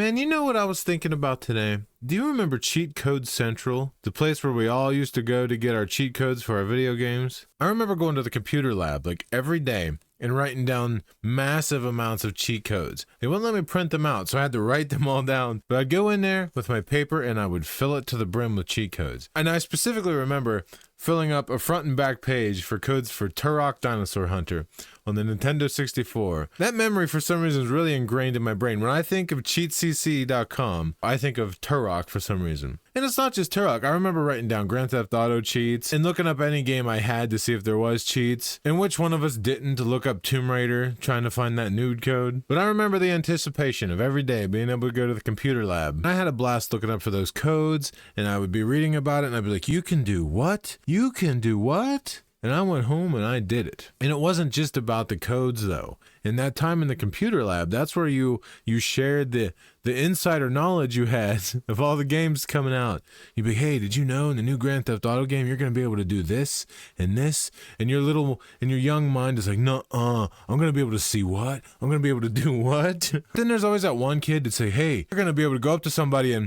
Man, you know what I was thinking about today? Do you remember Cheat Code Central, the place where we all used to go to get our cheat codes for our video games? I remember going to the computer lab like every day and writing down massive amounts of cheat codes. They wouldn't let me print them out, so I had to write them all down. But I'd go in there with my paper and I would fill it to the brim with cheat codes. And I specifically remember filling up a front and back page for codes for Turok Dinosaur Hunter on the Nintendo 64. That memory for some reason is really ingrained in my brain. When I think of CheatCC.com, I think of Turok for some reason. And it's not just Turok. I remember writing down Grand Theft Auto cheats and looking up any game I had to see if there was cheats, and which one of us didn't, to look up Tomb Raider, trying to find that nude code. But I remember the anticipation of every day being able to go to the computer lab. And I had a blast looking up for those codes, and I would be reading about it, and I'd be like, you can do what? You can do what? And I went home and I did it. And it wasn't just about the codes though. In that time in the computer lab, that's where you shared the insider knowledge you had of all the games coming out. You'd be, hey, did you know in the new Grand Theft Auto game, you're going to be able to do this and this? And your young mind is like, no, I'm going to be able to see what? I'm going to be able to do what? Then there's always that one kid that say, hey, you're going to be able to go up to somebody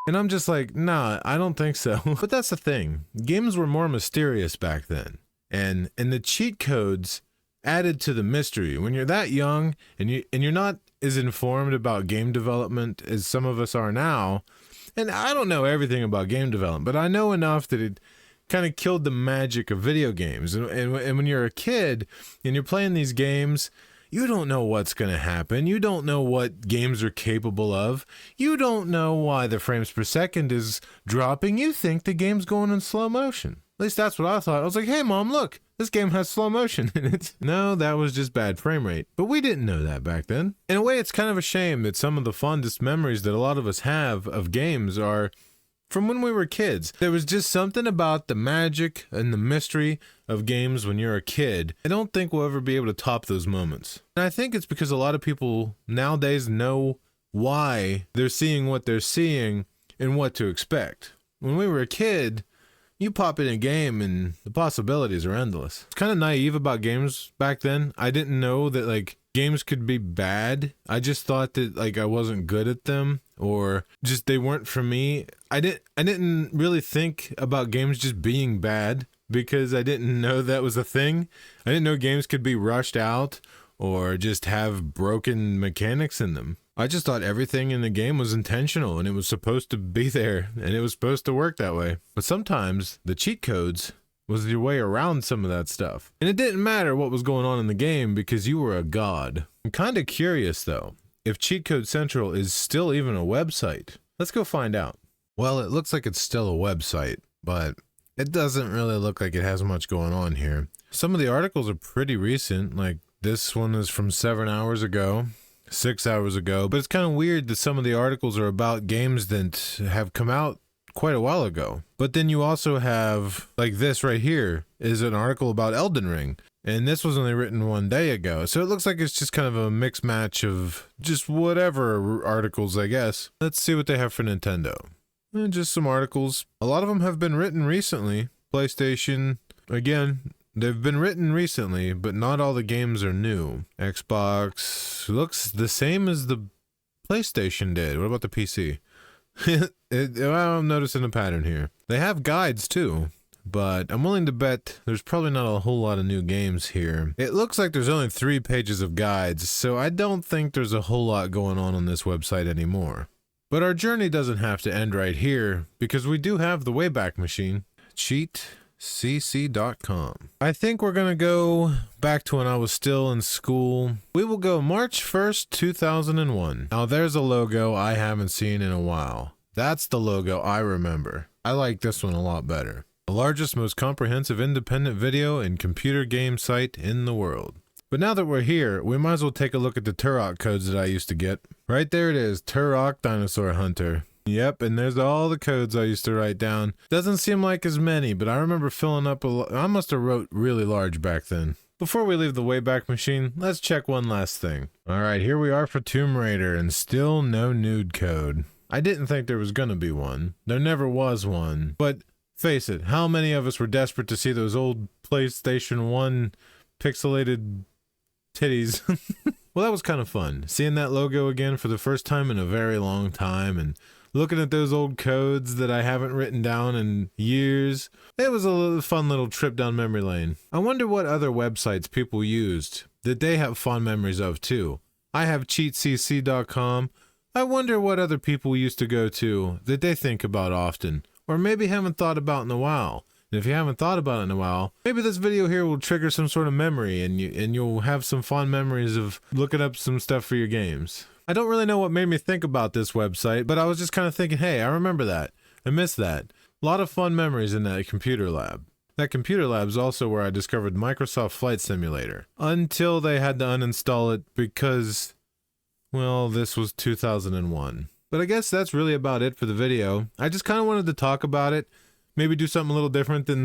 and I'm just like, nah, I don't think so. But that's the thing. Games were more mysterious back then. And the cheat codes added to the mystery. When you're that young and you're not as informed about game development as some of us are now, and I don't know everything about game development, but I know enough that it kind of killed the magic of video games. And when you're a kid and you're playing these games, you don't know what's going to happen. You don't know what games are capable of. You don't know why the frames per second is dropping. You think the game's going in slow motion. At least that's what I thought. I was like, hey, Mom, look, this game has slow motion in it. No, that was just bad frame rate. But we didn't know that back then. In a way, it's kind of a shame that some of the fondest memories that a lot of us have of games are from when we were kids. There was just something about the magic and the mystery of games when you're a kid. I don't think we'll ever be able to top those moments. And I think it's because a lot of people nowadays know why they're seeing what they're seeing and what to expect. When we were a kid, you pop in a game and the possibilities are endless. It's kind of naive about games back then. I didn't know that like games could be bad. I just thought that like I wasn't good at them or just they weren't for me. I didn't really think about games just being bad because I didn't know that was a thing. I didn't know games could be rushed out or just have broken mechanics in them. I just thought everything in the game was intentional and it was supposed to be there and it was supposed to work that way. But sometimes the cheat codes was your way around some of that stuff. And it didn't matter what was going on in the game because you were a god. I'm kind of curious though, if Cheat Code Central is still even a website. Let's go find out. Well, it looks like it's still a website, but it doesn't really look like it has much going on here. Some of the articles are pretty recent, like this one is from 7 hours ago. 6 hours ago, but it's kind of weird that some of the articles are about games that have come out quite a while ago. But then you also have, like this right here, is an article about Elden Ring, and this was only written 1 day ago. So it looks like it's just kind of a mixed match of just whatever articles, I guess. Let's see what they have for Nintendo. Just some articles. A lot of them have been written recently. PlayStation, again, they've been written recently, but not all the games are new. Xbox looks the same as the PlayStation did. What about the PC? I'm noticing a pattern here. They have guides too, but I'm willing to bet there's probably not a whole lot of new games here. It looks like there's only 3 pages of guides, so I don't think there's a whole lot going on this website anymore. But our journey doesn't have to end right here, because we do have the Wayback Machine. CheatCC.com. I think we're going to go back to when I was still in school. We will go March 1st, 2001. Now there's a logo I haven't seen in a while. That's the logo I remember. I like this one a lot better. The largest, most comprehensive independent video and computer game site in the world. But now that we're here, we might as well take a look at the Turok codes that I used to get. Right there it is, Turok Dinosaur Hunter. Yep, and there's all the codes I used to write down. Doesn't seem like as many, but I remember filling up I must have wrote really large back then. Before we leave the Wayback Machine, let's check one last thing. Alright, here we are for Tomb Raider, and still no nude code. I didn't think there was gonna be one. There never was one. But face it, how many of us were desperate to see those old PlayStation 1 pixelated titties? Well, that was kind of fun, seeing that logo again for the first time in a very long time, and looking at those old codes that I haven't written down in years. It was a fun little trip down memory lane. I wonder what other websites people used that they have fond memories of too. I have CheatCC.com. I wonder what other people used to go to that they think about often, or maybe haven't thought about in a while. And if you haven't thought about it in a while, maybe this video here will trigger some sort of memory, and you'll have some fond memories of looking up some stuff for your games. I don't really know what made me think about this website, but I was just kind of thinking, hey, I remember that. I miss that. A lot of fun memories in that computer lab. That computer lab is also where I discovered Microsoft Flight Simulator, until they had to uninstall it because, well, this was 2001. But I guess that's really about it for the video. I just kind of wanted to talk about it. Maybe do something a little different than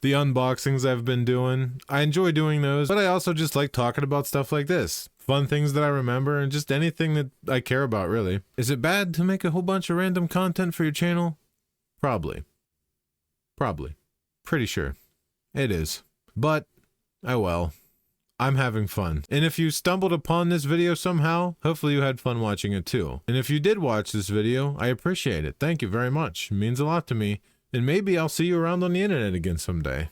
the unboxings I've been doing. I enjoy doing those, but I also just like talking about stuff like this. Fun things that I remember, and just anything that I care about, really. Is it bad to make a whole bunch of random content for your channel? Probably. Probably. Pretty sure. It is. But, oh well. I'm having fun. And if you stumbled upon this video somehow, hopefully you had fun watching it too. And if you did watch this video, I appreciate it. Thank you very much. It means a lot to me. And maybe I'll see you around on the internet again someday.